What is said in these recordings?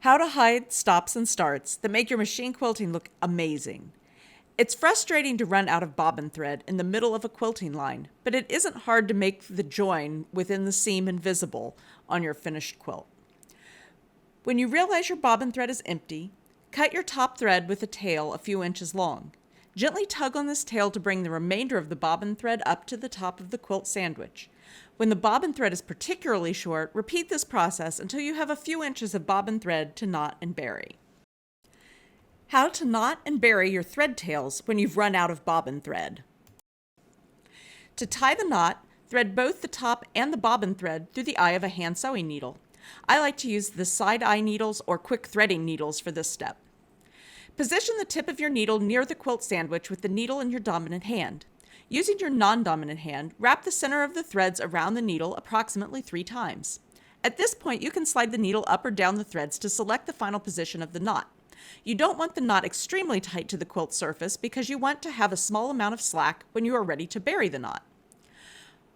How to hide stops and starts that make your machine quilting look amazing. It's frustrating to run out of bobbin thread in the middle of a quilting line, but it isn't hard to make the join within the seam invisible on your finished quilt. When you realize your bobbin thread is empty, cut your top thread with a tail a few inches long. Gently tug on this tail to bring the remainder of the bobbin thread up to the top of the quilt sandwich. When the bobbin thread is particularly short, repeat this process until you have a few inches of bobbin thread to knot and bury. How to knot and bury your thread tails when you've run out of bobbin thread. To tie the knot, thread both the top and the bobbin thread through the eye of a hand sewing needle. I like to use the side eye needles or quick threading needles for this step. Position the tip of your needle near the quilt sandwich with the needle in your dominant hand. Using your non-dominant hand, wrap the center of the threads around the needle approximately 3 times. At this point, you can slide the needle up or down the threads to select the final position of the knot. You don't want the knot extremely tight to the quilt surface because you want to have a small amount of slack when you are ready to bury the knot.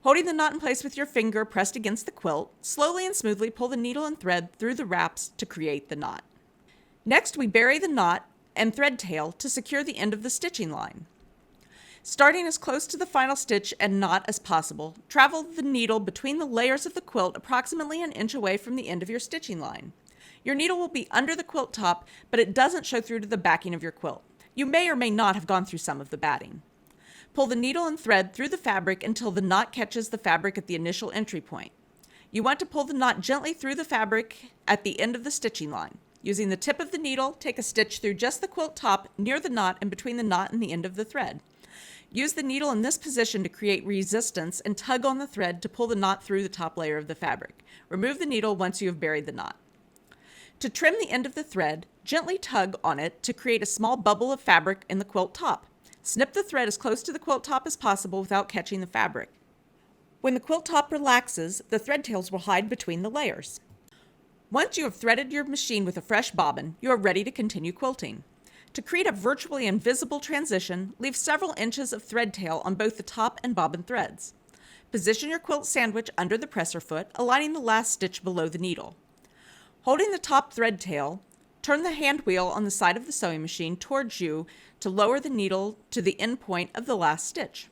Holding the knot in place with your finger pressed against the quilt, slowly and smoothly pull the needle and thread through the wraps to create the knot. Next, we bury the knot and thread tail to secure the end of the stitching line. Starting as close to the final stitch and knot as possible, travel the needle between the layers of the quilt approximately an inch away from the end of your stitching line. Your needle will be under the quilt top, but it doesn't show through to the backing of your quilt. You may or may not have gone through some of the batting. Pull the needle and thread through the fabric until the knot catches the fabric at the initial entry point. You want to pull the knot gently through the fabric at the end of the stitching line. Using the tip of the needle, take a stitch through just the quilt top near the knot and between the knot and the end of the thread. Use the needle in this position to create resistance and tug on the thread to pull the knot through the top layer of the fabric. Remove the needle once you have buried the knot. To trim the end of the thread, gently tug on it to create a small bubble of fabric in the quilt top. Snip the thread as close to the quilt top as possible without catching the fabric. When the quilt top relaxes, the thread tails will hide between the layers. Once you have threaded your machine with a fresh bobbin, you are ready to continue quilting. To create a virtually invisible transition, leave several inches of thread tail on both the top and bobbin threads. Position your quilt sandwich under the presser foot, aligning the last stitch below the needle. Holding the top thread tail, turn the hand wheel on the side of the sewing machine towards you to lower the needle to the end point of the last stitch.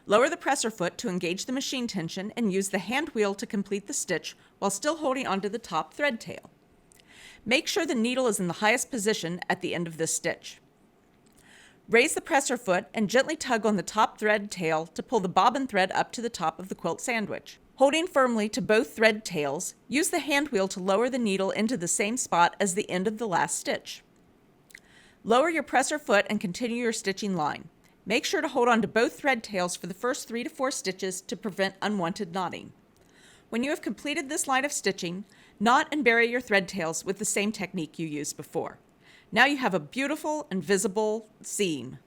Lower the presser foot to engage the machine tension and use the hand wheel to complete the stitch while still holding onto the top thread tail. Make sure the needle is in the highest position at the end of this stitch. Raise the presser foot and gently tug on the top thread tail to pull the bobbin thread up to the top of the quilt sandwich. Holding firmly to both thread tails, use the hand wheel to lower the needle into the same spot as the end of the last stitch. Lower your presser foot and continue your stitching line. Make sure to hold on to both thread tails for the first 3 to 4 stitches to prevent unwanted knotting. When you have completed this line of stitching, knot and bury your thread tails with the same technique you used before. Now you have a beautiful and visible seam.